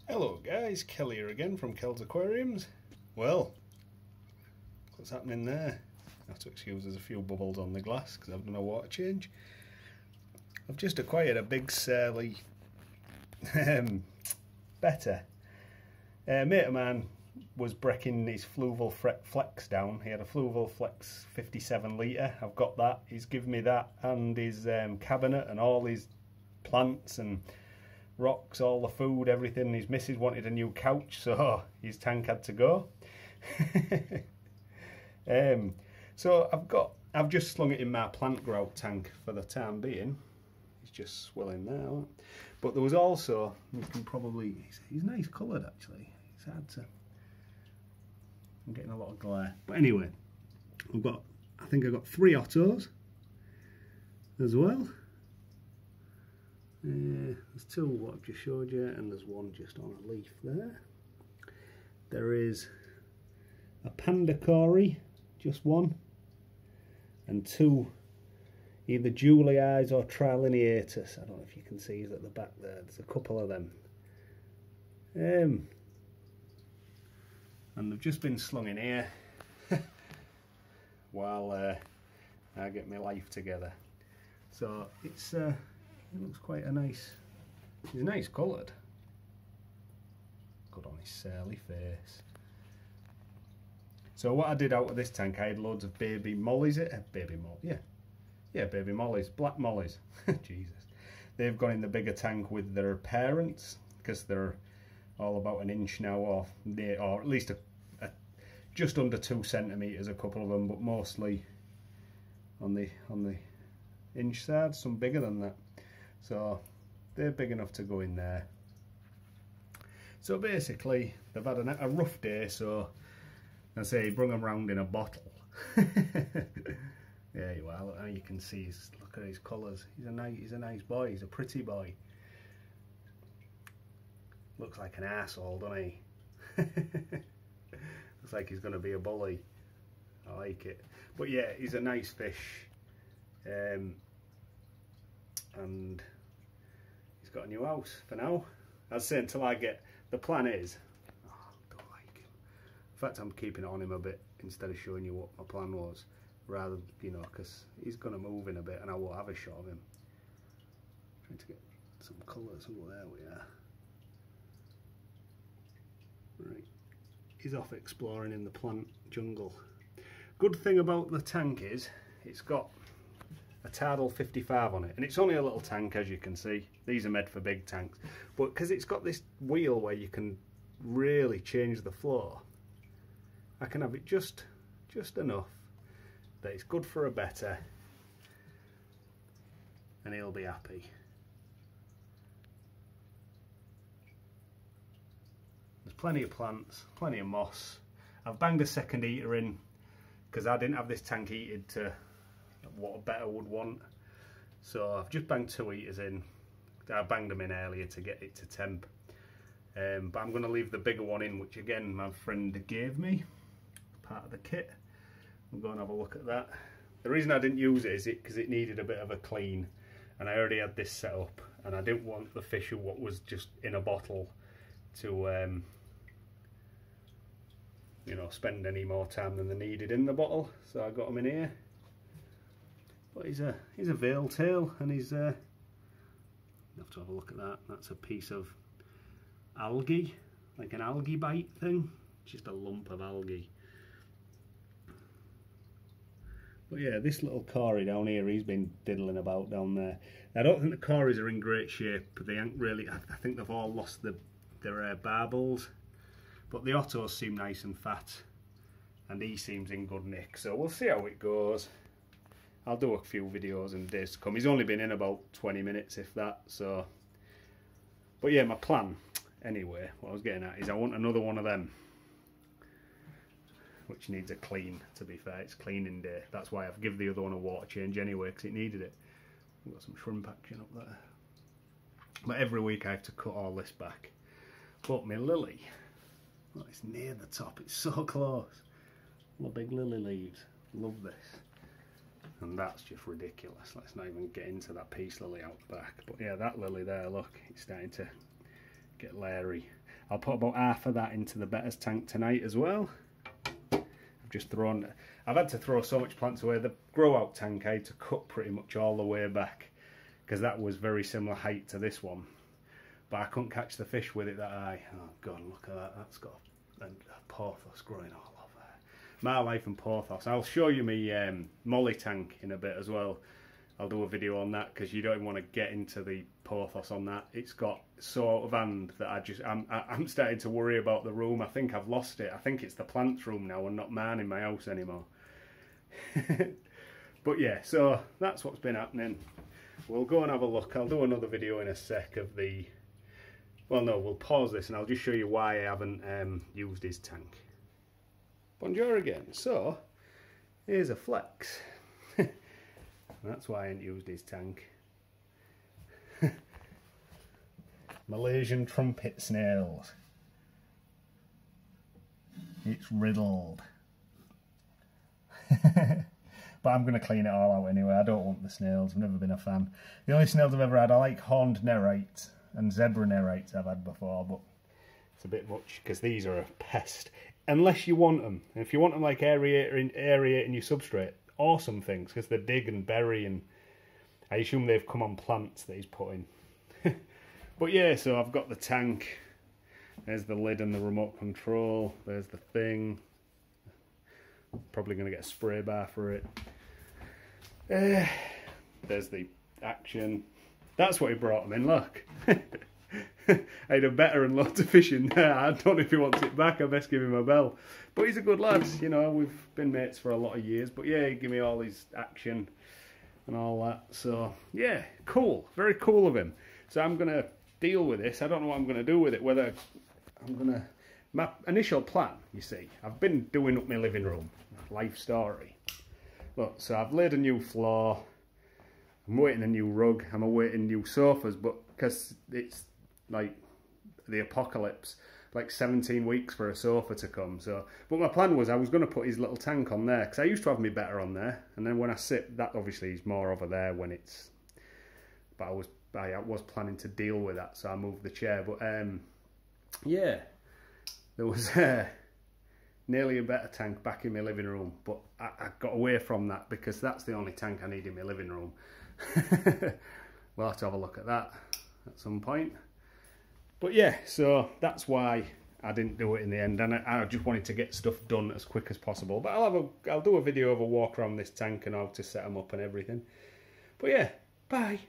Hello guys, Kelly here again from Kel's Aquariums. Well, what's happening there? I have to excuse there's a few bubbles on the glass because I've done a water change. I've just acquired a big surly Betta. A mate of mine was breaking his Fluval Flex down. He had a Fluval Flex 57 litre. I've got that. He's given me that and his cabinet and all his plants and rocks, all the food, everything. His missus wanted a new couch, so his tank had to go. So I've just slung it in my plant grout tank for the time being. He's just swelling there, but there was also, you can probably, he's nice coloured actually. It's hard to, I'm getting a lot of glare, but anyway, I think I've got 3 Ottos as well. There's 2 what I've just showed you, and there's 1 just on a leaf there. There is a Panda Cory, just 1, and 2 either Julie Eyes or Trilineatus. I don't know if you can see it at the back there. There's a couple of them. And they've just been slung in here while I get my life together. So it's it looks quite a nice, he's nice coloured. Good on his surly face. So what I did out of this tank, I had loads of baby mollies, baby mollies, black mollies. Jesus. They've gone in the bigger tank with their parents, because they're all about 1 inch now, or at least just under 2 centimetres, a couple of them, but mostly on the inch side, some bigger than that. So they're big enough to go in there. So basically they've had a rough day, so I say bring them round in a bottle. There you are, look how you can see look at his colours. He's a nice boy, he's a pretty boy. Looks like an arsehole, doesn't he? Looks like he's gonna be a bully. I like it. But yeah, he's a nice fish. And he's got a new house for now. I'd say until I get, the plan is, oh, I don't like him. In fact, I'm keeping it on him a bit instead of showing you what my plan was, rather, you know, because he's going to move in a bit and I won't have a shot of him. Trying to get some colours. Oh, there we are. Right, he's off exploring in the plant jungle. Good thing about the tank is it's got a Tardal 55 on it, and it's only a little tank, as you can see. These are made for big tanks, but because it's got this wheel where you can really change the flow, I can have it just enough that it's good for a Betta, and he'll be happy. There's plenty of plants, plenty of moss. I've banged a second heater in because I didn't have this tank heated to what a Betta would want, so I've just banged 2 heaters in. I banged them in earlier to get it to temp, but I'm going to leave the bigger one in, which again my friend gave me, part of the kit. We'll go and have a look at that. The reason I didn't use it is because it needed a bit of a clean, and I already had this set up, and I didn't want the fish of what was just in a bottle to you know, spend any more time than they needed in the bottle, so I got them in here. But he's a veil tail, and he's you have to have a look at that. That's a piece of algae, like an algae bite thing, just a lump of algae. But yeah, this little Cory down here, he's been diddling about down there. I don't think the Corys are in great shape. They ain't really, I think they've all lost their barbels, but the Ottos seem nice and fat, and he seems in good nick, so we'll see how it goes. I'll do a few videos in days to come. He's only been in about 20 minutes, if that, so. But yeah, my plan, anyway, what I was getting at is I want another one of them, which needs a clean, to be fair. It's cleaning day. That's why I've given the other one a water change anyway, because it needed it. We've got some shrimp action up there. But every week I have to cut all this back. But my lily, oh, it's near the top, it's so close. The big lily leaves, love this. And that's just ridiculous. Let's not even get into that peace lily out the back. But yeah, that lily there, look, it's starting to get leery. I'll put about half of that into the Betta's tank tonight as well. I've had to throw so much plants away. The grow out tank I had to cut pretty much all the way back because that was very similar height to this one, but I couldn't catch the fish with it that high. Oh god, look at that, that's got a porthos growing all over there. My life and porthos. I'll show you my molly tank in a bit as well. I'll do a video on that because you don't even want to get into the porthos on that. It's got so out of hand that I'm starting to worry about the room. I think I've lost it. I think it's the plants room now and not mine in my house anymore. But yeah, so that's what's been happening. We'll go and have a look. I'll do another video in a sec of the... Well, no, we'll pause this and I'll just show you why I haven't used his tank. Bonjour again. So, here's a flex. That's why I ain't used his tank. Malaysian trumpet snails. It's riddled. But I'm going to clean it all out anyway. I don't want the snails. I've never been a fan. The only snails I've ever had, I like horned nerites and zebra nerites I've had before, but it's a bit much because these are a pest. Unless you want them. And if you want them like aerating your substrate, awesome things because they dig and bury, and I assume they've come on plants that he's put in. But yeah, so I've got the tank. There's the lid and the remote control. There's the thing. Probably going to get a spray bar for it. There's the action. That's what he brought him in, look. I had a Betta and loads of fish in there. I don't know if he wants it back. I best give him a bell. But he's a good lad, you know, we've been mates for a lot of years. But yeah, he gave me all his action and all that. So yeah, cool. Very cool of him. So I'm going to deal with this. I don't know what I'm going to do with it. Whether I'm going to... My initial plan, you see, I've been doing up my living room. Life story. Look, so I've laid a new floor. I'm waiting a new rug. I'm awaiting new sofas, but because it's like the apocalypse, like 17 weeks for a sofa to come. So, but my plan was I was going to put his little tank on there because I used to have me Betta on there, and then when I sit, that obviously is more over there when it's. But I was planning to deal with that, so I moved the chair. But yeah, there was nearly a Betta tank back in my living room, but I got away from that because that's the only tank I need in my living room. We'll have to have a look at that at some point. But yeah, so that's why I didn't do it in the end, and I just wanted to get stuff done as quick as possible. But I'll do a video of a walk around this tank and how to set them up and everything. But yeah, bye.